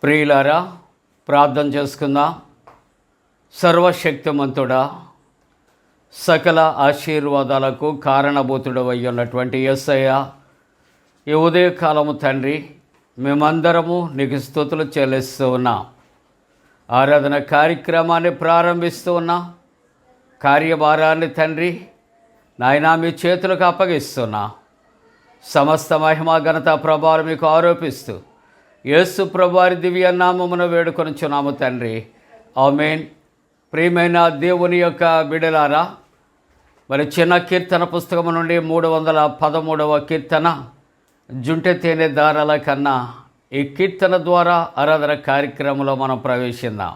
ప్రియులారా, ప్రార్థన చేసుకుందాం. సర్వశక్తిమంతుడా, సకల ఆశీర్వాదాలకు కారణభూతుడు అయ్యున్నటువంటి యేసయ్య, ఈ ఉదయకాలము తండ్రి, మేమందరము నీకు స్తుతులు చెల్లిస్తూ ఉన్నాం. ఆరాధన కార్యక్రమాన్ని ప్రారంభిస్తూ ఉన్నాం. కార్యభారాన్ని తండ్రి నాయనా మీ చేతులకు అప్పగిస్తున్నా. సమస్త మహిమ ఘనత ప్రభావాలు మీకు ఆరోపిస్తూ యేసు ప్రభువారి దివ్య నామమున వేడుకొనుచున్నాము తండ్రి, ఆమేన్. ప్రియమైన దేవుని యొక్క బిడలారా, మరి చిన్న కీర్తన పుస్తకం నుండి 313వ కీర్తన, జుంటె తేనె దారాల కన్నా, ఈ కీర్తన ద్వారా ఆరాధన కార్యక్రమంలో మనం ప్రవేశిద్దాం.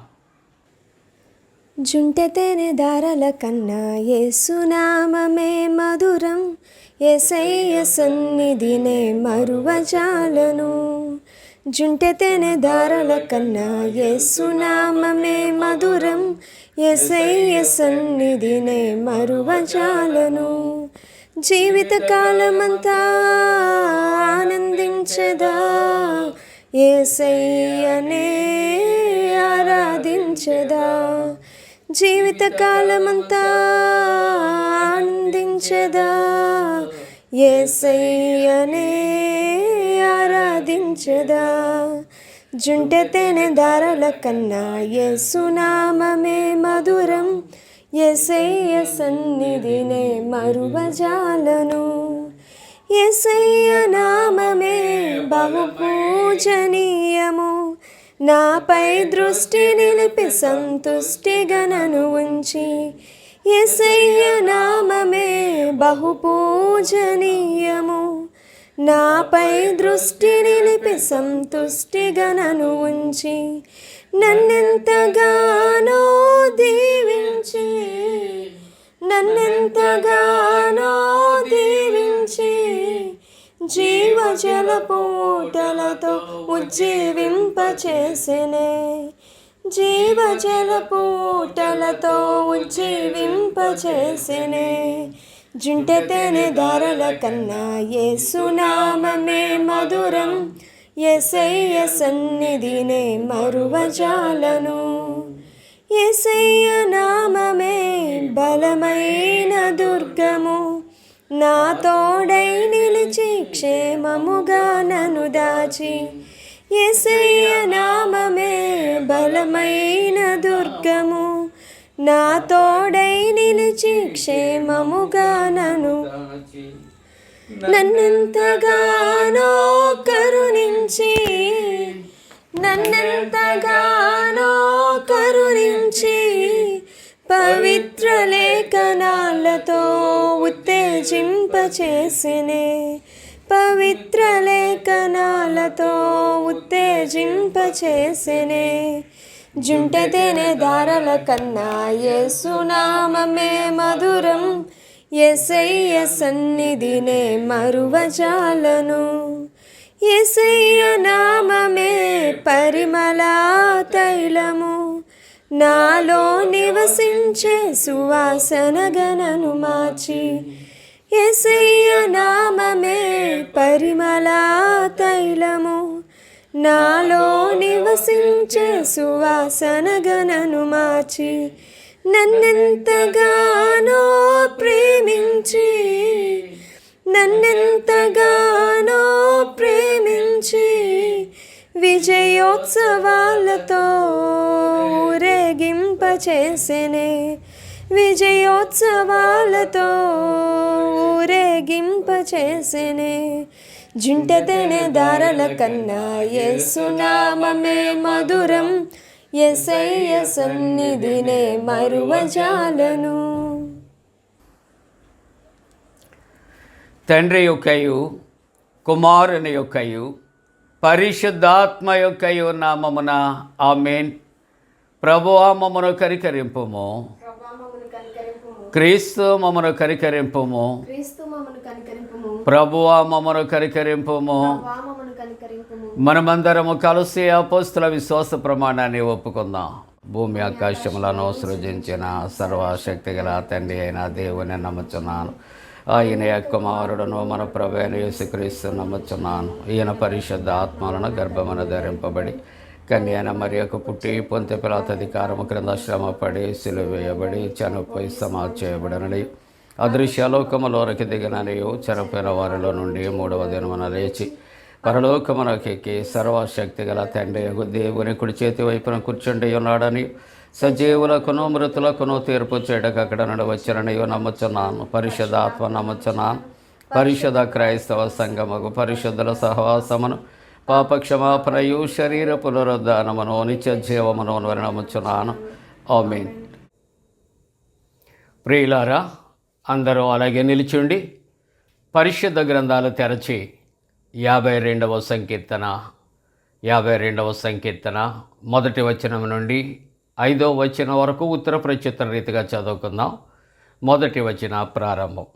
జుంటె తేనె దారాల కన్నా యేసునామమే మధురం, యేసయ్య సన్నిధినే మరువజాలను. జుంటె తేనె దారాల కన్నా యేసునామమే మధురం, యేసయ్య సన్నిధినే మరువజాలను. జీవితకాలమంతా ఆనందించదా, యేసయ్యనే ఆరాధించదా. జీవితకాలమంతా ఆనందించదా, యేసయ్యనే ఆరాధించదా. జుంటె తేనె దారాల కన్నా యేసునామమే మధురం, యేసయ్య సన్నిధినే మరువజాలను. యేసయ్య నామమే బహు పూజనీయము, నాపై దృష్టి నిలిపి సంతుష్టిగా నన్ను ఉంచి. యేసయ్య నామమే బహు పూజనీయము, నాపై దృష్టి నిలిపి సంతుష్టిగా నన్ను ఉంచి. నన్నెంతగానో దీవించి, నన్నెంతగానో దీవించి, జీవజలపూటలతో ఉజ్జీవింపచేసెనే, జీవజలపూటలతో ఉజ్జీవింపచేసెనే. జుంటె తేనె దారాల కన్నా యేసునామమే మధురం, యేసయ్య సన్నిధినే మరువజాలను. యేసయ్య నామమే బలమైన దుర్గము, నా తోడై నిలిచి క్షేమముగా నన్ను దాచి. యేసయ్య నామమే బలమైన దుర్గము, నా తోడై నిలిచి క్షేమముగా నన్ను. నన్నెంతగానో కరుణించి, నన్నెంతగానో కరుణించి, పవిత్ర లేఖనాలతో ఉత్తేజింపచేసెనే, పవిత్ర లేఖనాలతో ఉత్తేజింపచేసెనే. జుంటె తేనె దారాల కన్నా యేసునామమే మధురం, యేసయ్య సన్నిధినే మరువజాలను. యేసయ్య నామమే పరిమళ తైలము, నాలో నివసించే సువాసనగా నన్ను మార్చి. యేసయ్య నామమే పరిమళ తైలము, నాలో నివసించే సువాసనగా నన్ను మార్చి. నన్నెంతగానో ప్రేమించి, నన్నెంతగానో ప్రేమించి, విజయోత్సవాలతో ఊరేగింపచేసెనే, విజయోత్సవాలతో ఊరేగింపచేసెనే. జుంటె తేనె దారాల కన్నా యేసునామమే మధురం, యేసయ్య సన్నిధినే మరువజాలను. తండ్రి యొక్కయు కుమారుని యొక్కయు పరిశుద్ధాత్మ యొక్కయు నామమున ఆమేన్. ప్రభువా మమ్మను కనికరింపుము, క్రీస్తు మమ్మను కనికరింపుము, ప్రభువా మమ్మను కనికరింపుము. మనమందరము కలిసి అపోస్తుల విశ్వాస ప్రమాణాన్ని ఒప్పుకుందాం. భూమి ఆకాశములను సృజించిన సర్వశక్తి గల తండ్రి అయిన దేవుని నమ్ముచున్నాను. ఆయన యొక్క కుమారుడును మన ప్రభువైన యేసుక్రీస్తు నమ్ముచున్నాను. ఈయన పరిశుద్ధ ఆత్మలను గర్భమున ధరింపబడి కన్యాన మరియకు పుట్టి పొంతె పిలాతు అధికారము క్రింద శ్రమపడి సిలువ వేయబడి చనిపోయి సమాధి చేయబడనని అదృశ్యలోకములోనికి దిగననియు చనిపోయిన వారిలో నుండి మూడవ దినమున లేచి పరలోకమునకెక్కి సర్వశక్తి గల తండ్రి దేవుని కుడి చేతి వైపున కూర్చుండి ఉన్నాడని సజీవులకును మృతులకును తీర్పు చేయడానికి అక్కడ నుండి వచ్చిననియో నమ్ముచున్నాను. పరిశుద్ధాత్మ నమ్ముచున్నాను. పరిశుద్ధ క్రైస్తవ సంఘముకు పరిశుద్ధుల సహవాసమును పాపక్షమాపణయు శరీర పునరుద్ధానమును నిత్య జీవమును నమ్ముచున్నాను. ఆమేన్. ప్రియులారా, అందరూ అలాగే నిలిచుండి పరిశుద్ధ గ్రంథాలు తెరచి 52వ సంకీర్తన మొదటి వచనం నుండి 5వ వచనం వరకు ఉత్తర ప్రత్యుత్తర రీతిగా చదువుకుందాం. మొదటి వచన ప్రారంభం.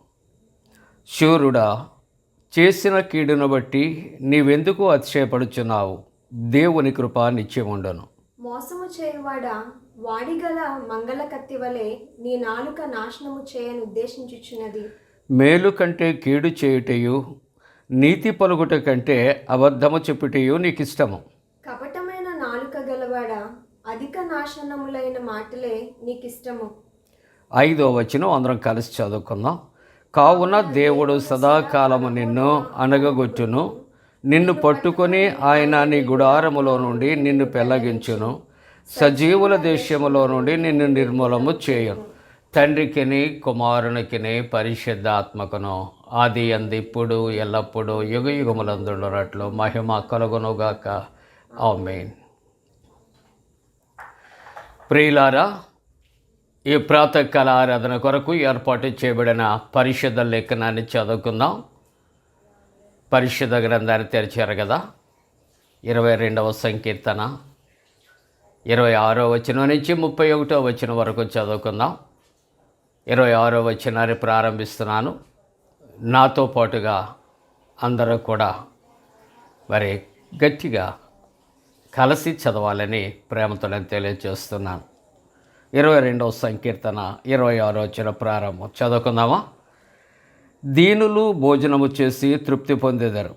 శూరుడా, చేసిన కీడును బట్టి నీవెందుకు అతిశయపడుచున్నావు? దేవుని కృప నిత్యముండును. మోసము చేయువాడా, వాడిగల మంగళ కత్తి వలె నీ నాలుక నాశనము చేయను ఉద్దేశించుచున్నది. మేలు కంటే కీడు చేయుటయు నీతి పలుకుట కంటే అబద్ధము చెప్పుటయు నీకిష్టము. కపటమైన నాలుక గలవాడా, అధిక నాశనములైన మాటలే నీకిష్టము. 5వ వచనం అందరం కలిసి చదువుకుందాం. కావున దేవుడు సదాకాలము నిన్ను అనగగొట్టును, నిన్ను పట్టుకొని ఆయన నీ గుడారములో నుండి నిన్ను పెళ్లగించును, సజీవుల దేశములో నుండి నిన్ను నిర్మూలము చేయును. తండ్రికిని కుమారునికిని పరిశుద్ధాత్మకును ఆది అంది ఇప్పుడు ఎల్లప్పుడూ యుగయుగములందున్నట్లు మహిమ కలుగునుగాక. ఆమేన్. ప్రియులారా, ఈ ప్రాతకాల ఆరాధన కొరకు ఏర్పాటు చేయబడిన పరిశుద్ధ లేఖనాన్ని చదువుకుందాం. పరిశుద్ధ గ్రంథాన్ని తెరిచారు కదా. 22వ సంకీర్తన 26వ వచనం నుంచి 31వ వచనం వరకు చదువుకుందాం. 26వ వచనాన్ని ప్రారంభిస్తున్నాను. నాతో పాటుగా అందరూ కూడా మరి గట్టిగా కలిసి చదవాలని ప్రేమతో నేను తెలియజేస్తున్నాను. 22వ సంకీర్తన 26వ వచనం ప్రారంభం చదువుకుందామా. దీనులు భోజనము చేసి తృప్తి పొందెదరు,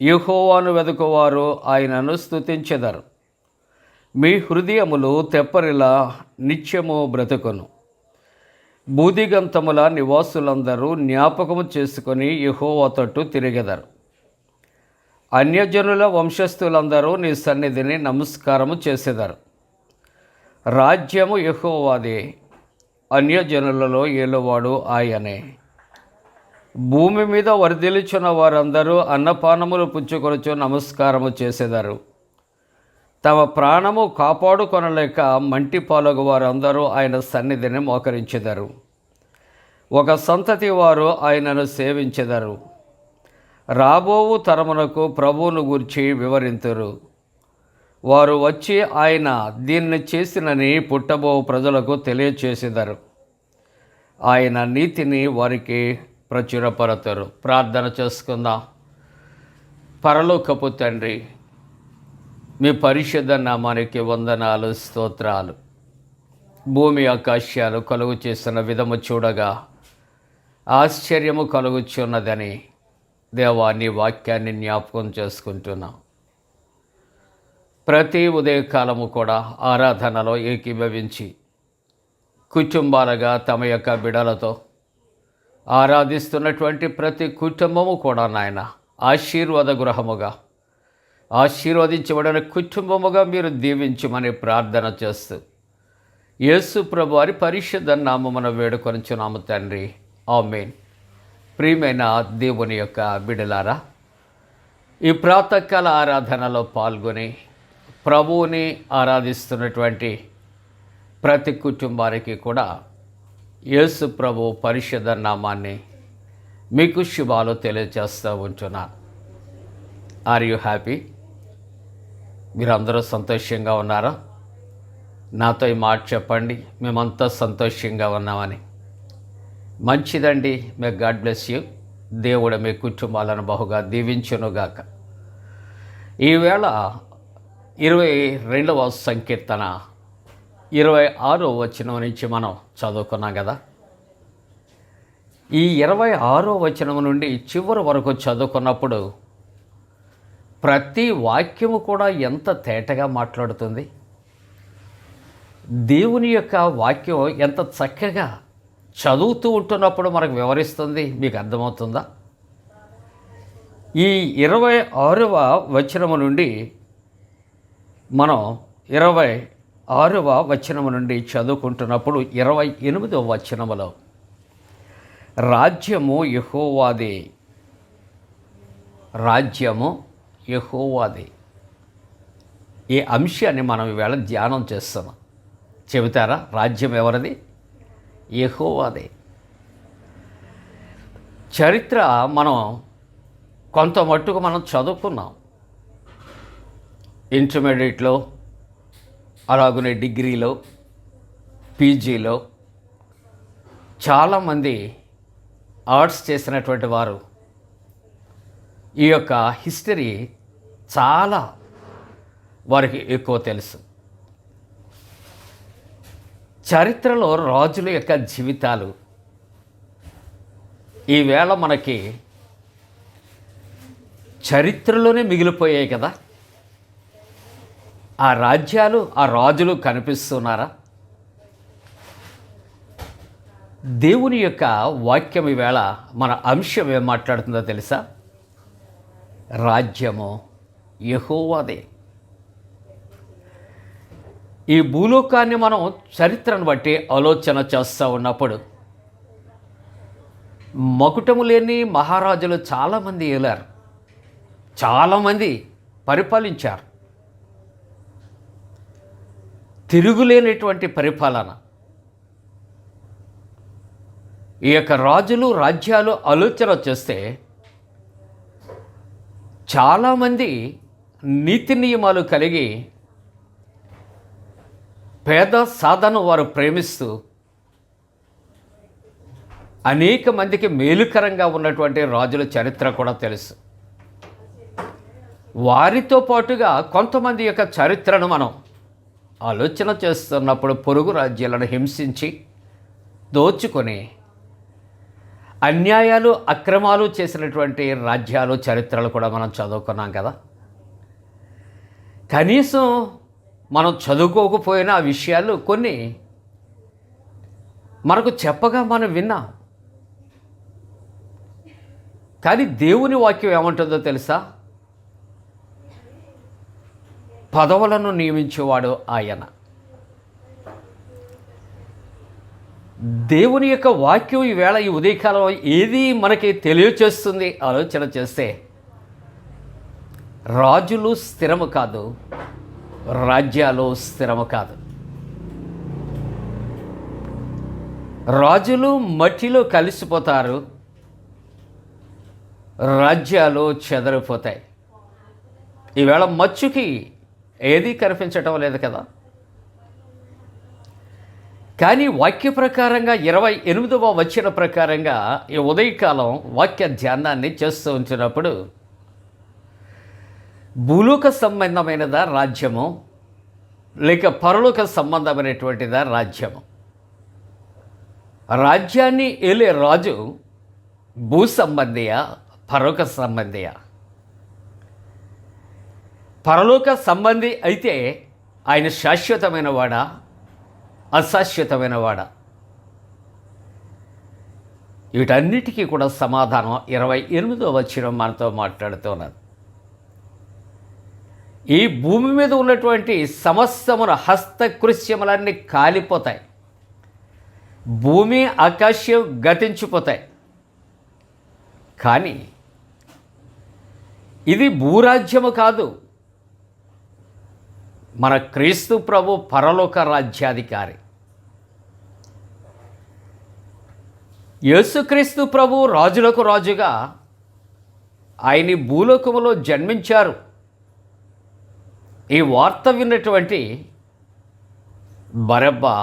యెహోవాను వెదుకువారు ఆయనను స్తుతించెదరు. మీ హృదయములు తెప్పరిలా నిత్యము బ్రతుకును. బూదిగంతముల నివాసులందరూ జ్ఞాపకము చేసుకొని యెహోవా తట్టు తిరిగెదరు. అన్యజనుల వంశస్థులందరూ నీ సన్నిధిని నమస్కారము చేసెదరు. రాజ్యము యెహోవాదే, అన్యజనులలో ఏలువాడు ఆయనే. భూమి మీద వర్ధిల్చున్న వారందరూ అన్నపానములు పుచ్చుకొనుచు నమస్కారము చేసెదరు. తమ ప్రాణము కాపాడుకొనలేక మంటి పాలగు వారందరూ ఆయన సన్నిధిని మోకరించెదరు. ఒక సంతతి వారు ఆయనను సేవించెదరు. రాబోవు తరమునకు ప్రభువును గూర్చి వివరింతురు. వారు వచ్చి ఆయన దీన్ని చేసినని పుట్టబో ప్రజలకు తెలియచేసెదరు. ఆయన నీతిని వారికి ప్రచురపరతురు. ప్రార్థన చేసుకుందాం. పరలోకపు తండ్రి, మీ పరిశుద్ధ నామానికి వందనాలు, స్తోత్రాలు. భూమి ఆకాశాలు కలుగు చేసిన విధము చూడగా ఆశ్చర్యము కలుగుచున్నదని దేవా నీ వాక్యాన్ని జ్ఞాపకం చేసుకుంటున్నాం. ప్రతి ఉదయకాలము కూడా ఆరాధనలో ఏకీభవించి కుటుంబాలుగా తమ యొక్క బిడలతో ఆరాధిస్తున్నటువంటి ప్రతి కుటుంబము కూడా నాయన ఆశీర్వాద గృహముగా, ఆశీర్వదించబడిన కుటుంబముగా మీరు దీవించమని ప్రార్థన చేస్తూ యేసు ప్రభు వారి పరిశుద్ధ నామమున వేడుకొనుచున్నాము తండ్రి. ఆమేన్. ప్రియమైన దేవుని యొక్క బిడలారా, ఈ ప్రాతకాల ఆరాధనలో పాల్గొని ప్రభువుని ఆరాధిస్తున్నటువంటి ప్రతి కుటుంబానికి కూడా యేసు ప్రభు పరిశుద్ధ నామాన్ని మీకు శుభాలు తెలియజేస్తూ ఉంటున్నాను. Are you happy? మీరందరూ సంతోషంగా ఉన్నారా? నాతో ఈ మాట చెప్పండి, మేమంతా సంతోషంగా ఉన్నామని. మంచిదండి. May God bless you. దేవుడు మీ కుటుంబాలను బహుగా దీవించునుగాక. ఈవేళ 22వ సంకీర్తన 26వ వచనం నుంచి మనం చదువుకున్నాం కదా. ఈ 26వ వచనం నుండి చివరి వరకు చదువుకున్నప్పుడు ప్రతి వాక్యము కూడా ఎంత తేటగా మాట్లాడుతుంది. దేవుని యొక్క వాక్యం ఎంత చక్కగా చదువుతూ ఉంటున్నప్పుడు మనకు వివరిస్తుంది. మీకు అర్థమవుతుందా? ఈ 26వ వచనము నుండి మనం 26వ వచనము నుండి చదువుకుంటున్నప్పుడు 28వ వచనములో రాజ్యము యెహోవాదే, రాజ్యము యెహోవాదే, ఈ అంశాన్ని మనం ఈవేళ ధ్యానం చేస్తున్నాం. చెబుతారా? రాజ్యం ఎవరిది? యెహోవాదే. చరిత్ర మనం కొంత మట్టుకు మనం చదువుకున్నాం. ఇంటర్మీడియట్లో, అలాగనే డిగ్రీలో, పీజీలో చాలామంది ఆర్ట్స్ చేసినటువంటి వారు ఈ యొక్క హిస్టరీ చాలా వారికి ఎక్కువ తెలుసు. చరిత్రలో రాజుల యొక్క జీవితాలు ఈవేళ మనకి చరిత్రలోనే మిగిలిపోయాయి కదా. ఆ రాజ్యాలు, ఆ రాజులు కనిపిస్తున్నారా? దేవుని యొక్క వాక్యం ఈవేళ మన అంశం ఏం మాట్లాడుతుందో తెలుసా? రాజ్యము యెహోవాదే. ఈ భూలోకాన్ని మనం చరిత్రను బట్టి ఆలోచన చేస్తూ ఉన్నప్పుడు మకుటము లేని మహారాజులు చాలామంది ఏలారు, చాలామంది పరిపాలించారు. తిరుగులేనటువంటి పరిపాలన. ఈ యొక్క రాజులు, రాజ్యాలు ఆలోచన చేస్తే చాలామంది నీతి నియమాలు కలిగి పేద సాధను వారు ప్రేమిస్తూ అనేక మందికి మేలుకరంగా ఉన్నటువంటి రాజుల చరిత్ర కూడా తెలుసు. వారితో పాటుగా కొంతమంది యొక్క చరిత్రను మనం ఆలోచన చేస్తున్నప్పుడు పొరుగు రాజ్యాలను హింసించి దోచుకొని అన్యాయాలు, అక్రమాలు చేసినటువంటి రాజ్యాలు, చరిత్రలు కూడా మనం చదువుకున్నాం కదా. కనీసం మనం చదువుకోకపోయినా ఆ విషయాలు కొన్ని మనకు చెప్పగా మనం విన్నాం. కానీ దేవుని వాక్యం ఏమంటుందో తెలుసా? పదవులను నియమించేవాడు ఆయన. దేవుని యొక్క వాక్యం ఈవేళ ఈ ఉదయకాలం ఏది మనకి తెలియచేస్తుంది ఆలోచన చేస్తే, రాజులు స్థిరము కాదు, రాజ్యాలు స్థిరము కాదు. రాజులు మట్టిలో కలిసిపోతారు, రాజ్యాలు చెదరిపోతాయి. ఈవేళ మచ్చుకి ఏది కనిపించటం లేదు కదా. కానీ వాక్య ప్రకారంగా 28వ వచన ప్రకారంగా ఈ ఉదయకాలం వాక్య ధ్యానాన్ని చేస్తూ ఉంచినప్పుడు భూలోక సంబంధమైనదా రాజ్యము, లేక పరలోక సంబంధమైనటువంటిదా రాజ్యము? రాజ్యాన్ని ఏలే రాజు భూ సంబంధియా, పరలోక సంబంధియా? పరలోక సంబంధి అయితే ఆయన శాశ్వతమైన వాడా, అశాశ్వతమైన వాడా? వీటన్నిటికీ కూడా సమాధానం 28వ వచనం మనతో మాట్లాడుతున్నారు. ఈ భూమి మీద ఉన్నటువంటి సమస్తమున హస్తకృత్యములన్నీ కాలిపోతాయి, భూమి ఆకాశం గతించిపోతాయి. కానీ ఇది భూరాజ్యము కాదు. మన క్రీస్తు ప్రభు పరలోక రాజ్యాధికారి. యేసుక్రీస్తు ప్రభు రాజులకు రాజుగా ఆయన భూలోకములో జన్మించారు. ఈ వార్త విన్నటువంటి బరబ్బా,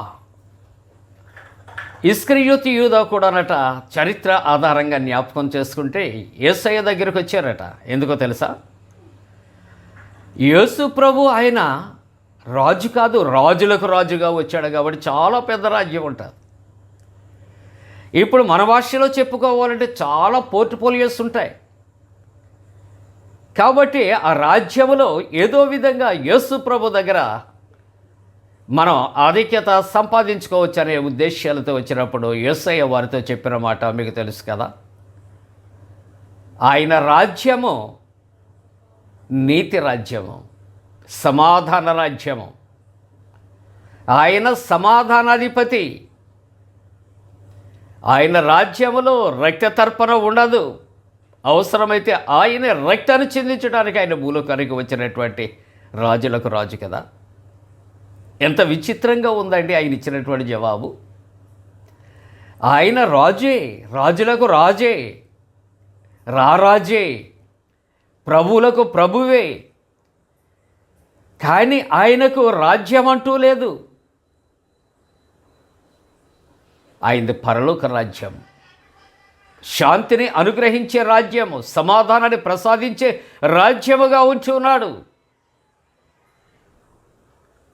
ఇస్కరియోతు యూదా కూడానట చరిత్ర ఆధారంగా జ్ఞాపకం చేసుకుంటే యేసయ్య దగ్గరికి వచ్చారట. ఎందుకో తెలుసా? యేసు ప్రభు ఆయన రాజు కాదు, రాజులకు రాజుగా వచ్చాడు కాబట్టి చాలా పెద్ద రాజ్యం ఉంటుంది. ఇప్పుడు మన భాషలో చెప్పుకోవాలంటే చాలా పోర్ట్ఫోలియోస్ ఉంటాయి. కాబట్టి ఆ రాజ్యములో ఏదో విధంగా యేసు ప్రభు దగ్గర మనం ఆధిక్యత సంపాదించుకోవచ్చు అనే ఉద్దేశాలతో వచ్చినప్పుడు యేసయ్య వారితో చెప్పిన మాట మీకు తెలుసు కదా. ఆయన రాజ్యము నీతి రాజ్యము, సమాధాన రాజ్యము. ఆయన సమాధానాధిపతి. ఆయన రాజ్యములో రక్త తర్పణ ఉండదు. అవసరమైతే ఆయన రక్తాన్ని చిందించడానికి ఆయన భూలోకానికి వచ్చినటువంటి రాజులకు రాజు కదా. ఎంత విచిత్రంగా ఉందండి ఆయన ఇచ్చినటువంటి జవాబు. ఆయన రాజే, రాజులకు రాజే, రారాజే, ప్రభువులకు ప్రభువే. కానీ ఆయనకు రాజ్యం అంటూ లేదు. ఆయనది పరలోక రాజ్యం, శాంతిని అనుగ్రహించే రాజ్యము, సమాధానాన్ని ప్రసాదించే రాజ్యముగా ఉంచి ఉన్నాడు.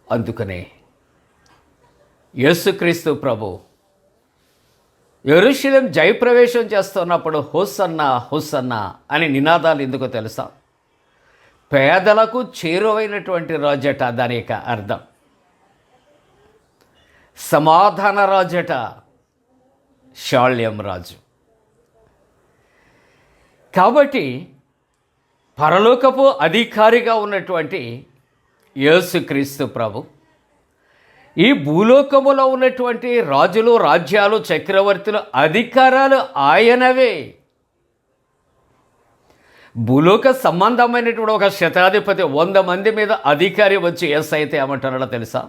అందుకనే యేసుక్రీస్తు ప్రభు యెరూషలేం జయప్రవేశం చేస్తున్నప్పుడు హోసన్నా హోసన్నా అని నినాదాలు ఎందుకో తెలుసా? పేదలకు చేరువైనటువంటి రాజట దాని యొక్క అర్థం. సమాధాన రాజట, శాళ్యం రాజు. కాబట్టి పరలోకపు అధికారిగా ఉన్నటువంటి యేసుక్రీస్తు ప్రభు ఈ భూలోకములో ఉన్నటువంటి రాజులు, రాజ్యాలు, చక్రవర్తులు, అధికారాలు ఆయనవే. భూలోక సంబంధమైనటువంటి ఒక శతాధిపతి 100 మంది మీద అధికారి వచ్చి ఎస్ అయితే ఏమంటున్నాడో తెలుసా?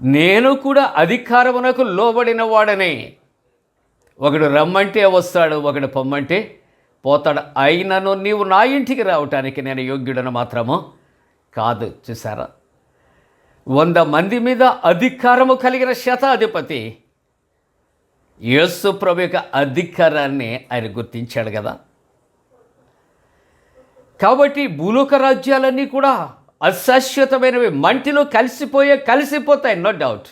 నేను కూడా అధికారమునకు లోబడిన వాడనే. ఒకడు రమ్మంటే వస్తాడు, ఒకడు పొమ్మంటే పోతాడు. అయినను నీవు నా ఇంటికి రావటానికి నేను యోగ్యుడను మాత్రము కాదు. చూసారా? 100 మంది మీద అధికారము కలిగిన శతాధిపతి యేసు ప్రభు యొక్క అధికారాన్ని ఆయన గుర్తించాడు కదా. కాబట్టి భూలోక రాజ్యాలన్నీ కూడా అశాశ్వతమైనవి, మంటిలో కలిసిపోతాయి, నో డౌట్.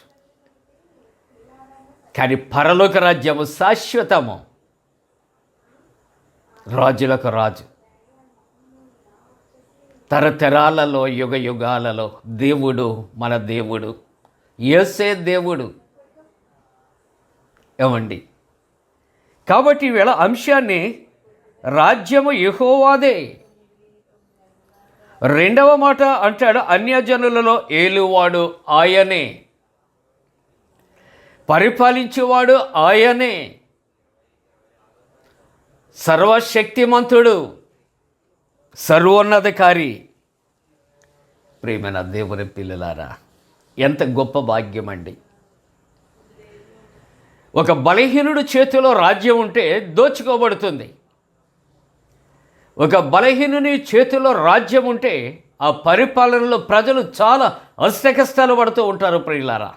కానీ పరలోక రాజ్యము శాశ్వతము, రాజులకు రాజు, తరతరాలలో, యుగ యుగాలలో దేవుడు, మన దేవుడు, యేసే దేవుడు. ఏమండి? కాబట్టి ఈవేళ అంశాన్ని రాజ్యము యెహోవాదే. రెండవ మాట అంటాడు, అన్యజనులలో ఏలువాడు ఆయనే, పరిపాలించేవాడు ఆయనే, సర్వశక్తిమంతుడు, సర్వోన్నతాధికారి. ప్రియమైన దేవుని పిల్లలారా, ఎంత గొప్ప భాగ్యం అండి. ఒక బలహీనుడు చేతిలో రాజ్యం ఉంటే దోచుకోబడుతుంది. ఒక బలహీనుని చేతిలో రాజ్యం ఉంటే ఆ పరిపాలనలో ప్రజలు చాలా అష్టకష్టాలు పడుతూ ఉంటారు ప్రియులారా.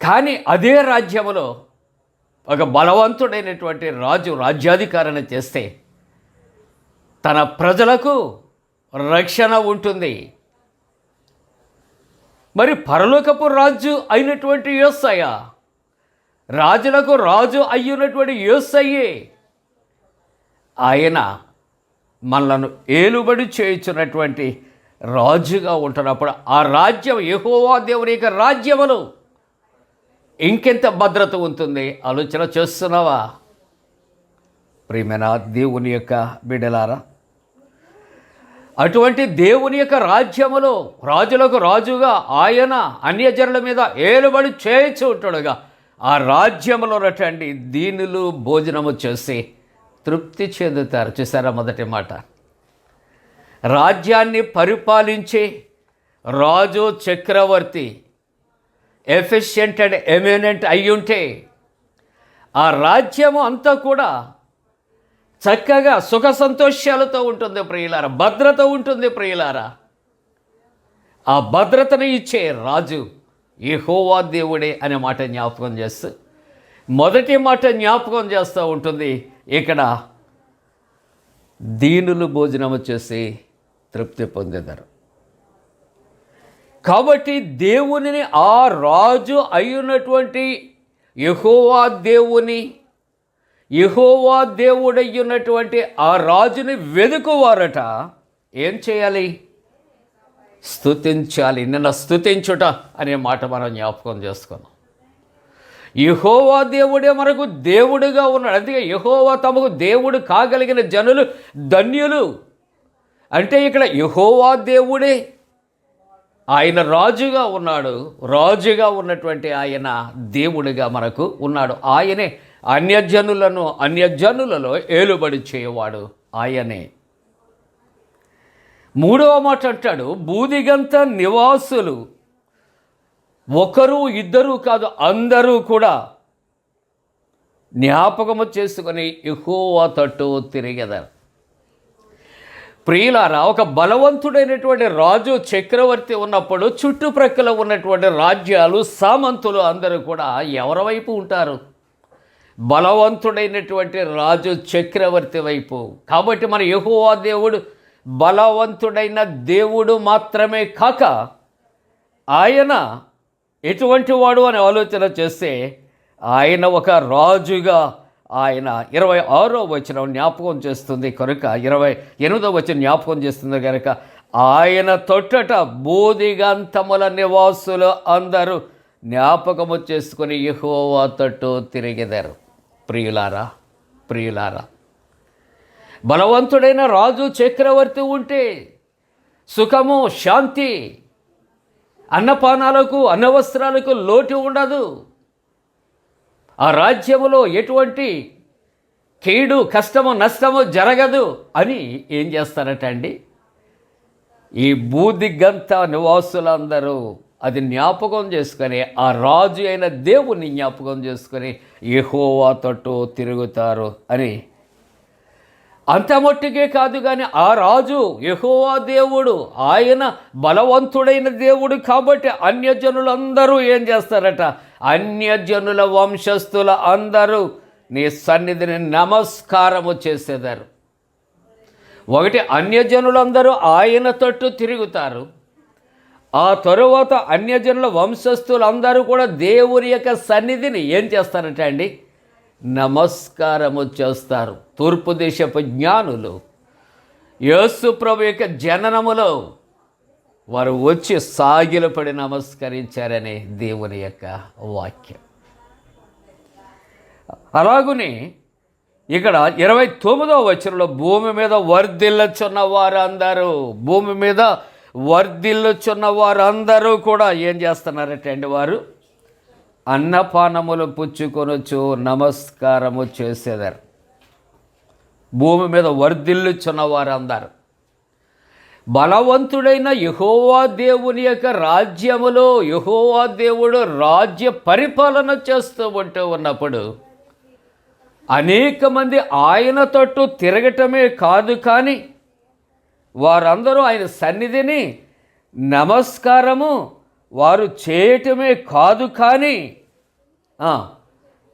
కానీ అదే రాజ్యములో ఒక బలవంతుడైనటువంటి రాజు రాజ్యాధికారణ చేస్తే తన ప్రజలకు రక్షణ ఉంటుంది. మరి పరలోకపు రాజు అయినటువంటి యేసయ్య, రాజులకు రాజు అయ్యున్నటువంటి యేసయ్యే, ఆయన మనలను ఏలుబడి చేయించున్నటువంటి రాజుగా ఉంటున్నప్పుడు ఆ రాజ్యం యెహోవా దేవుని యొక్క రాజ్యములు ఇంకెంత భద్రత ఉంటుంది ఆలోచన చేస్తున్నావా? ప్రియమైన దేవుని యొక్క బిడ్డలారా, అటువంటి దేవుని యొక్క రాజ్యములో రాజులకు రాజుగా ఆయన అన్యజనుల మీద ఏలుబడి చేయించు ఉంటాడుగా. ఆ రాజ్యములో ఉన్నటువంటి దీనులు భోజనము చేసి తృప్తి చెందుతారు. చూసారా? మొదటి మాట, రాజ్యాన్ని పరిపాలించి రాజు, చక్రవర్తి ఎఫిషియెంట్ అండ్ ఎమినెంట్ అయ్యుంటే ఆ రాజ్యము అంతా కూడా చక్కగా సుఖ సంతోషాలతో ఉంటుంది ప్రియులారా, భద్రత ఉంటుంది ప్రియులారా. ఆ భద్రతను ఇచ్చే రాజు యెహోవా దేవుడే అనే మాట జ్ఞాపకం చేస్తూ మొదటి మాట జ్ఞాపకం చేస్తూ ఉంటుంది. ఇక్కడ దీనులు భోజనము చేసి తృప్తి పొందేదారు. కాబట్టి దేవునిని, ఆ రాజు అయినటువంటి యెహోవా దేవుని యెహోవా దేవుడయ్యున్నటువంటి ఆ రాజుని వెదుకువారట ఏం చేయాలి? స్తుతించాలి. నిన్న స్తుతించుట అనే మాట మనం జ్ఞాపకం చేసుకున్నాం. యెహోవా దేవుడే మనకు దేవుడుగా ఉన్నాడు. అందుకే యెహోవా తమకు దేవుడు కాగలిగిన జనులు ధన్యులు. అంటే ఇక్కడ యెహోవా దేవుడే ఆయన రాజుగా ఉన్నాడు. రాజుగా ఉన్నటువంటి ఆయన దేవుడిగా మనకు ఉన్నాడు. ఆయనే అన్యజనులలో ఏలుబడి చేయవాడు ఆయనే. మూడవ మాట అంటాడు, బూదిగంత నివాసులు ఒకరు ఇద్దరు కాదు అందరూ కూడా జ్ఞాపకము చేసుకొని యెహోవా తట్టు తిరిగెదరు. ప్రియులారా, ఒక బలవంతుడైనటువంటి రాజు చక్రవర్తి ఉన్నప్పుడు చుట్టుప్రక్కల ఉన్నటువంటి రాజ్యాలు సామంతులు అందరూ కూడా ఎవరి వైపు ఉంటారు? బలవంతుడైనటువంటి రాజు చక్రవర్తి వైపు. కాబట్టి మన యెహోవా దేవుడు బలవంతుడైన దేవుడు మాత్రమే కాక ఆయన ఎటువంటి వాడు అని ఆలోచన చేస్తే ఆయన ఒక రాజుగా ఆయన 26వ వచనం జ్ఞాపకం చేస్తుంది కనుక 28వ వచనం జ్ఞాపకం చేస్తుంది కనుక ఆయన తొట్టట బూదిగంతముల నివాసులు అందరూ జ్ఞాపకము చేసుకుని యెహోవా తట్టు తిరిగెదరు. ప్రియులారా, బలవంతుడైన రాజు చక్రవర్తి ఉంటే సుఖము, శాంతి, అన్నపానాలకు, అన్నవస్త్రాలకు లోటు ఉండదు. ఆ రాజ్యములో ఎటువంటి కీడు, కష్టము, నష్టము జరగదు అని ఏం చేస్తారట అండి? ఈ బూదిగంత నివాసులందరూ అది జ్ఞాపకం చేసుకొని ఆ రాజు అయిన దేవుని జ్ఞాపకం చేసుకొని యెహోవా తట్టు తిరుగుతారు అని. అంత మట్టుకే కాదు కానీ ఆ రాజు యెహోవా దేవుడు, ఆయన బలవంతుడైన దేవుడు కాబట్టి అన్యజనులందరూ ఏం చేస్తారట? అన్యజనుల వంశస్థుల అందరూ నీ సన్నిధిని నమస్కారము చేసేదారు. ఒకటి, అన్యజనులందరూ ఆయన తట్టు తిరుగుతారు. ఆ తరువాత అన్యజనుల వంశస్థులందరూ కూడా దేవుని యొక్క సన్నిధిని ఏం చేస్తారట అండి? నమస్కారము చేస్తారు. తూర్పు దేశపు జ్ఞానులు యేసు ప్రభు యొక్క జననములో వారు వచ్చి సాగిలపడి నమస్కరించారని దేవుని యొక్క వాక్యం. అలాగునే ఇక్కడ 29వ వచనంలో భూమి మీద వర్ధిల్లుచున్న వారందరూ కూడా ఏం చేస్తున్నారట అండి? వారు అన్నపానములు పుచ్చుకొనొచ్చు నమస్కారము చేసేదారు. భూమి మీద వర్ధిల్లుచున్న వారందరూ బలవంతుడైన యెహోవా దేవుని యొక్క రాజ్యములో యెహోవా దేవుడు రాజ్య పరిపాలన చేస్తూ ఉన్నప్పుడు అనేక మంది ఆయన తట్టు తిరగటమే కాదు కానీ వారందరూ ఆయన సన్నిధిని నమస్కారము వారు చేయటమే కాదు కానీ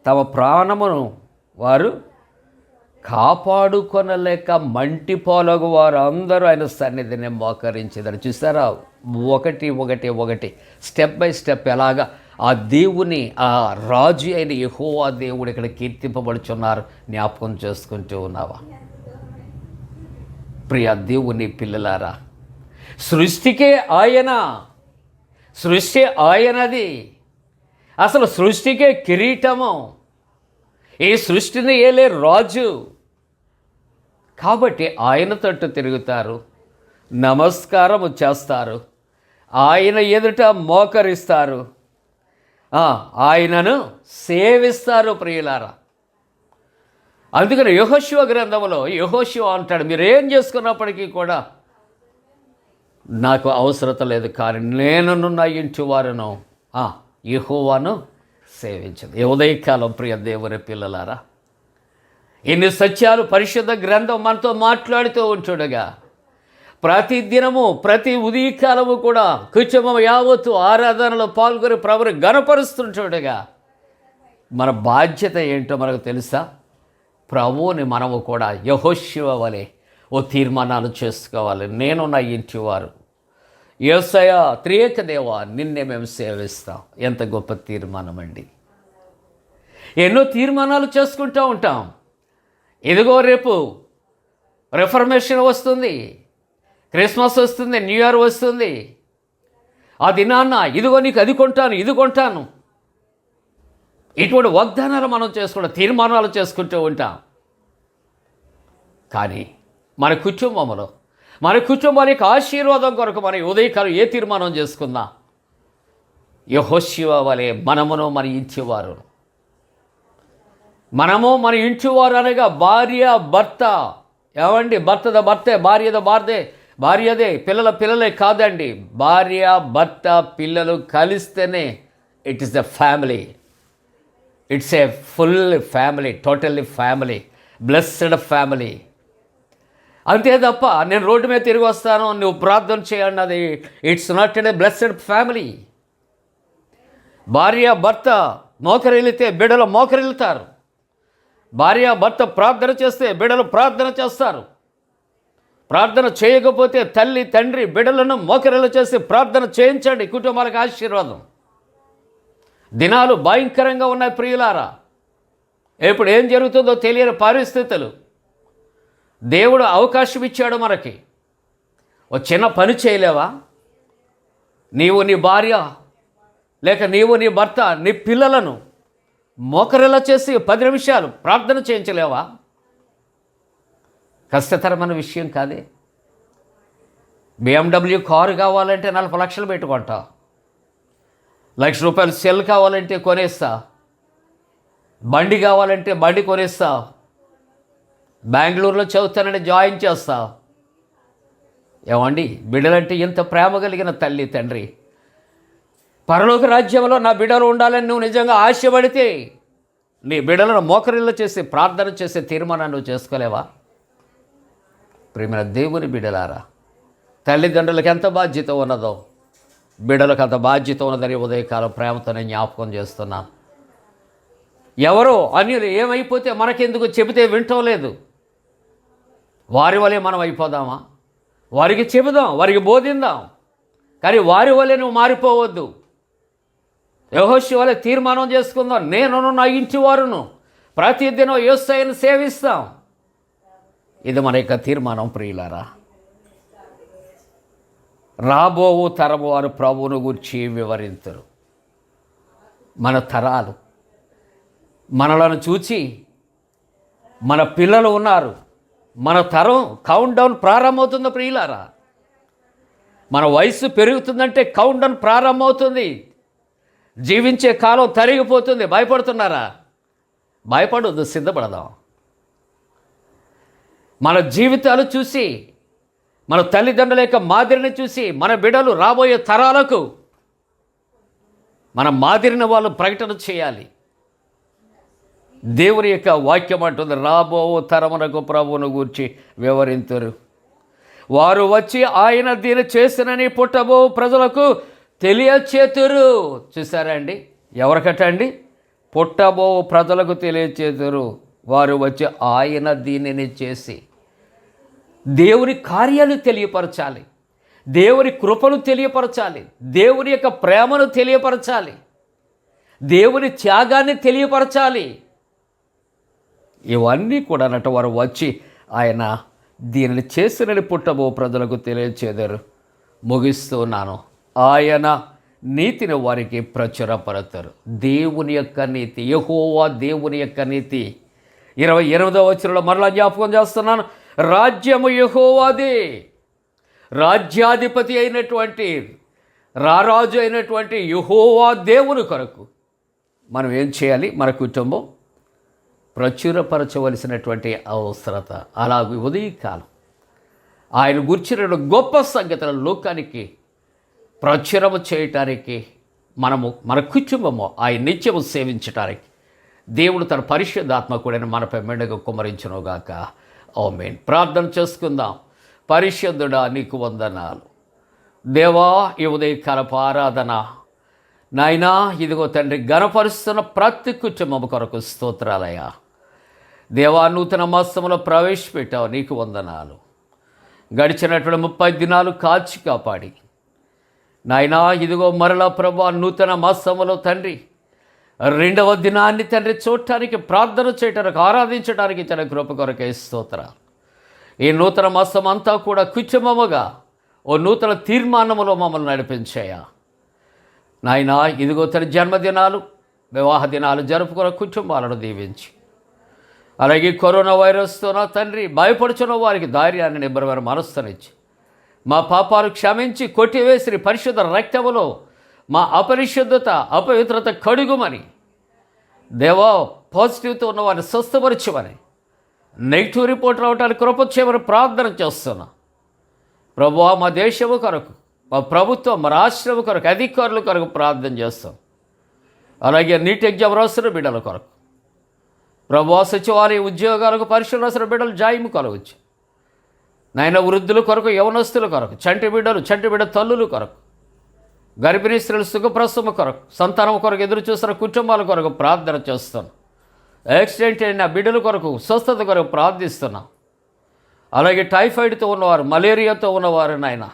తమ ప్రాణమును వారు కాపాడుకొనలేక మంటిపోలగు వారు అందరూ ఆయన సన్నిధిని మోకరించేదారు. చూసారా? ఒకటి స్టెప్ బై స్టెప్ ఎలాగా ఆ దేవుని, ఆ రాజు అయిన యెహోవా దేవుడు ఇక్కడ కీర్తింపబడుచున్నారు. జ్ఞాపకం చేసుకుంటూ ఉన్నావా? ప్రియ దేవుని పిల్లలారా, సృష్టికే ఆయన, సృష్టి ఆయనది. అసలు సృష్టికే కిరీటము, ఈ సృష్టిని ఏలే రాజు. కాబట్టి ఆయన తట్టు తిరుగుతారు, నమస్కారము చేస్తారు, ఆయన ఎదుట మోకరిస్తారు, ఆయనను సేవిస్తారు. ప్రియులారా, అందుకని యెహోషువ గ్రంథంలో యెహోషువ అంటాడు, మీరేం చేసుకున్నప్పటికీ కూడా నాకు అవసరత లేదు, కానీ నేను నా ఇంటి వారును యెహోవాను సేవించదు. ఈ ఉదయకాలం ప్రియ దేవుని పిల్లలారా, ఎన్ని సత్యాలు పరిశుద్ధ గ్రంథం మనతో మాట్లాడుతూ ఉంటుండగా ప్రతి దినము ప్రతి ఉదయకాలము కూడా కుటుంబం యావత్తు ఆరాధనలో పాల్గొని ప్రభుని గణపరుస్తుంటుండగా మన బాధ్యత ఏంటో మనకు తెలుసా? ప్రభువుని మనము కూడా యెహోషువ వలె తీర్మానాలు చేసుకోవాలి. నేను నా ఇంటి వారు యేసయ్య త్రియేక దేవా నిన్నే మేము సేవిస్తాం. ఎంత గొప్ప తీర్మానం అండి! ఎన్నో తీర్మానాలు చేసుకుంటూ ఉంటాం. ఇదిగో రేపు రిఫర్మేషన్ వస్తుంది, క్రిస్మస్ వస్తుంది, న్యూ ఇయర్ వస్తుంది. ఆ దినాన్న ఇదిగో నీకు అది కొంటాను, ఇది కొంటాను. ఇటువంటి వాగ్దానాలు మనం చేసుకుంటాం, తీర్మానాలు చేసుకుంటూ ఉంటాం. కానీ మన కుటుంబంలో, మన కుటుంబానికి ఆశీర్వాదం కొరకు మనం ఉదయకాలం ఏ తీర్మానం చేసుకుందాం? యెహోషువ వలె మనమును మన ఇంటివారు, మనము మన ఇంటివారు అనగా భార్య భర్త. ఏమండి, భర్తద భర్తే, భార్యద భార్యదే, పిల్లలే కాదండి. భార్య భర్త పిల్లలు కలిస్తేనే it is the family. It's a full family, totally family, blessed family. అంతే తప్ప నేను రోడ్డు మీద తిరిగి వస్తాను, నువ్వు ప్రార్థన చేయన్నది it's not a blessed family. భార్య భర్త మోకరిల్లితే బిడ్డలు మోకరిల్లుతారు. భార్య భర్త ప్రార్థన చేస్తే బిడ్డలు ప్రార్థన చేస్తారు. ప్రార్థన చేయకపోతే తల్లి తండ్రి బిడ్డలను మోకరిల్లు చేసి ప్రార్థన చేయించండి. కుటుంబాలకు ఆశీర్వాదం. దినాలు భయంకరంగా ఉన్నాయి ప్రియులారా. ఇప్పుడు ఏం జరుగుతుందో తెలియని పరిస్థితులు. దేవుడు అవకాశం ఇచ్చాడు మనకి. ఒక చిన్న పని చేయలేవా? నీవు నీ భార్య లేక నీవు నీ భర్త నీ పిల్లలను మోకరిల్లా చేసి 10 నిమిషాలు ప్రార్థన చేయించలేవా? కష్టతరమైన విషయం కాదే. BMW కారు కావాలంటే 40 లక్షలు పెట్టుకుంటా. ₹1,00,000 సెల్ కావాలంటే కొనేస్తా. బండి కావాలంటే బండి కొనేస్తా. బెంగళూరులో చదువుతానంటే జాయిన్ చేస్తా. ఏమండి, బిడ్డలంటే ఎంత ప్రేమ కలిగిన తల్లి తండ్రి. పరలోక రాజ్యంలో నా బిడ్డలు ఉండాలని నువ్వు నిజంగా ఆశపడితే నీ బిడ్డలను మోకరిల్లు చేసి ప్రార్థన చేసే తీర్మానాన్ని నువ్వు చేసుకోలేవా? ప్రియమైన దేవుని బిడ్డలారా, తల్లిదండ్రులకు ఎంత బాధ్యత ఉన్నదో బిడ్డలకు అంత బాధ్యత ఉన్నదని ఉదయకాలం ప్రేమతో నేను జ్ఞాపకం చేస్తున్నాను. ఎవరో అన్యులు ఏమైపోతే మనకెందుకు చెబితే వింటం లేదు. వారి వలె మనం అయిపోదామా? వారికి చెబుదాం, వారికి బోధిందాం, కానీ వారి వలె నువ్వు మారిపోవద్దు. యెహోషువ వలె తీర్మానం చేసుకుందాం. నేను నా ఇంటి వారును ప్రతిదినం యేసయ్యను సేవిస్తాం. ఇది మన యొక్క తీర్మానం ప్రియులారా. రాబోవు తరము వారు ప్రభువును గురించి వివరించరు. మన తరాలు మనలను చూచి మన పిల్లలు ఉన్నారు. మన తరం కౌంట్ డౌన్ ప్రారంభమవుతుంది ప్రియులారా. మన వయసు పెరుగుతుందంటే కౌంట్ డౌన్ ప్రారంభమవుతుంది. జీవించే కాలం తరిగిపోతుంది. భయపడుతున్నారా? భయపడొద్దు, సిద్ధపడదాం. మన జీవితాలు చూసి, మన తల్లిదండ్రుల యొక్క మాదిరిని చూసి మన బిడ్డలు రాబోయే తరాలకు మన మాదిరిని వాళ్ళు ప్రకటన చేయాలి. దేవుని యొక్క వాక్యం అంటుంది, రాబో తరమునకు ప్రభువును గూర్చి వివరింతురు. వారు వచ్చి ఆయన దీని చేసినని పుట్టబో ప్రజలకు తెలియచేతురు. చూసారా అండి? ఎవరికటండి? పుట్టబో ప్రజలకు తెలియచేతురు. వారు వచ్చి ఆయన దీనిని చేసి దేవుని కార్యాలు తెలియపరచాలి, దేవుని కృపను తెలియపరచాలి, దేవుని యొక్క ప్రేమను తెలియపరచాలి, దేవుని త్యాగాన్ని తెలియపరచాలి. ఇవన్నీ కూడా అన్నట్టు వారు వచ్చి ఆయన దీనిని చేసినని పుట్టబో ప్రజలకు తెలియచేదరు. ముగిస్తున్నాను. ఆయన నీతిని వారికి ప్రచురపరచరు. దేవుని యొక్క నీతి, యెహోవా దేవుని యొక్క నీతి. 28వ వచనంలో మరలా జ్ఞాపకం చేస్తున్నాను, రాజ్యము యెహోవాదే. రాజ్యాధిపతి అయినటువంటి రారాజు అయినటువంటి యెహోవా దేవుని కొరకు మనం ఏం చేయాలి? మన కుటుంబం ప్రచురపరచవలసినటువంటి అవసరత. అలాగే ఉదయకాలం ఆయన గుర్చిన గొప్ప సంగతుల లోకానికి ప్రచురము చేయటానికి మనము మన కుటుంబము ఆయన నిత్యము సేవించటానికి దేవుడు తన పరిశుద్ధాత్మ కూడా మనపై మెండుగా కుమ్మరించునుగాక. ఆమేన్. ప్రార్థన చేసుకుందాం. పరిశుద్ధుడా నీకు వందనాలు దేవా. ఈ ఉదయకాలపు ఆరాధన నాయనా, ఇదిగో తండ్రి, ఘనపరుస్తున్న ప్రతి కుటుంబం కొరకు స్తోత్రాలయ్యా. దేవా, నూతన మాసంలో ప్రవేశపెట్టావు, నీకు వందనాలు. గడిచినటువంటి 30 దినాలు కాచి కాపాడి నాయనా, ఇదిగో మరలా ప్రభా నూతన మాసములో తండ్రి రెండవ దినాన్ని తండ్రి చూడటానికి, ప్రార్థన చేయటానికి, ఆరాధించడానికి తన కృప కొరకే స్తోత్రాలు. ఈ నూతన మాసం అంతా కూడా కుటుంబముగా ఓ నూతన తీర్మానములో మమ్మల్ని నడిపించాయా నాయనా. ఇదిగో తన జన్మదినాలు, వివాహ దినాలు జరుపుకున్న కుటుంబాలను దీవించి, అలాగే కరోనా వైరస్తో నా తండ్రి భయపడుచున్న వారికి ధైర్యాన్ని, నిబ్బరమైన మనస్సునిచ్చి, మా పాపాలు క్షమించి కొట్టివేసి పరిశుద్ధ రక్తములో మా అపరిశుద్ధత, అపవిత్రత కడుగుమని, దేవా పాజిటివ్తో ఉన్న వారిని స్వస్థపరచమని, నెగిటివ్ రిపోర్ట్ రావడానికి కృప చేయమని ప్రార్థన చేస్తున్నా. ప్రభువా, మా దేశము కొరకు, మా ప్రభుత్వం, మా రాష్ట్రం కొరకు, అధికారుల కొరకు ప్రార్థన చేస్తాం. అలాగే నీట్ ఎగ్జామ్ రాసిన బిడ్డల కొరకు, ప్రభువా, సచివాలయ ఉద్యోగాలకు పరీక్షలు రాసిన బిడ్డలు జాయిము కలవచ్చు నాయన. వృద్ధుల కొరకు, యవనస్తుల కొరకు, చంటి బిడ్డ తల్లుల కొరకు, గర్భిణీ స్త్రీలు సుఖప్రసవ కొరకు, సంతానం కొరకు ఎదురు చూస్తున్న కుటుంబాల కొరకు ప్రార్థన చేస్తాను. యాక్సిడెంట్ అయిన బిడ్డల కొరకు స్వస్థత కొరకు ప్రార్థిస్తున్నాం. అలాగే టైఫాయిడ్తో ఉన్నవారు, మలేరియాతో ఉన్నవారు నాయన,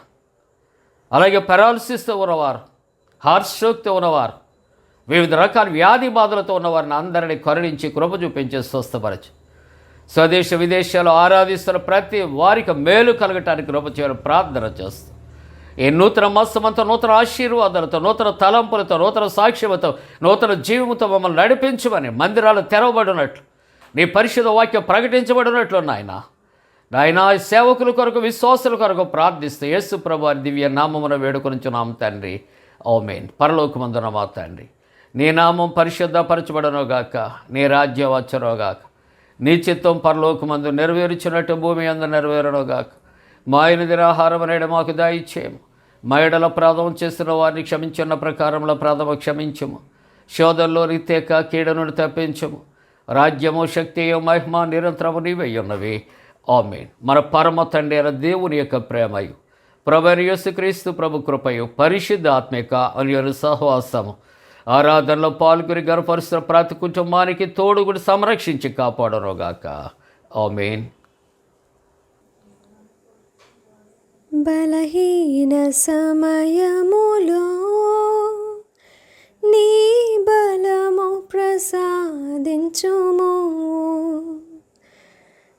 అలాగే పెరాలసిస్తో ఉన్నవారు, హార్ట్ స్ట్రోక్తో ఉన్నవారు, వివిధ రకాల వ్యాధి బాధలతో ఉన్నవారిని అందరినీ కరుణించి కృప చూపించి స్వస్థపరచు. స్వదేశ విదేశాలు ఆరాధిస్తున్న ప్రతి వారికి మేలు కలగటానికి కృప చేయడం ప్రార్థన చేస్తాం. ఈ నూతన మాసమంతా నూతన ఆశీర్వాదాలతో, నూతన తలంపులతో, నూతన సాక్ష్యముతో, నూతన జీవముతో మమ్మల్ని నడిపించమని, మందిరాలు తెరవబడినట్లు, నీ పరిశుద్ధ వాక్యం ప్రకటించబడినట్లు నాయన సేవకుల కొరకు, విశ్వాసుల కొరకు ప్రార్థిస్తూ యేసు ప్రభువారి దివ్య నామమున వేడుకొనుచున్నాం తండ్రి. ఆమేన్. పరలోకమందున మా తండ్రి, నీ నామం పరిశుద్ధపరచబడనుగాక, నీ రాజ్యం వచ్చునుగాక, నీ చిత్తం పరలోకమందు నెరవేర్చినట్టు భూమి అందు నెరవేరునుగాక. మా ఆయన దినాహారం నేడు మాకు దయచేయము. మా ఎడల అపరాధం చేస్తున్న వారిని క్షమించున్న ప్రకారంలో అపరాధము క్షమించము. శోధనలో రీతేక కీడ నుండి తప్పించము. రాజ్యము, శక్తియు, మహిమ నిరంతరము నీవై ఉన్నవి. ఆమేన్. మన పరమ తండ్రి అయిన దేవుని యొక్క ప్రేమయు, ప్రభువైన యేసుక్రీస్తు ప్రభు కృపయు, పరిశుద్ధ ఆత్మిక అన్యోన్య సహవాసము, ఆరాధనలో పాల్గొని గర్భపరుస్తున్న ప్రతి కుటుంబానికి తోడుగుడి సంరక్షించి కాపాడనుగాక. ఆమేన్. బలహీన సమయములో నీ బలము ప్రసాదించుము.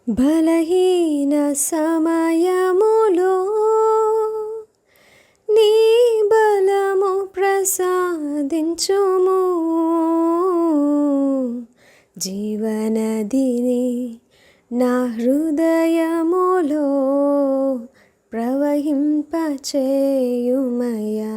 బలహీన సమయములో నీ బలము ప్రసాదించుము. జీవనదిని నా హృదయములో ప్రవహింపచేయుమయ్యా.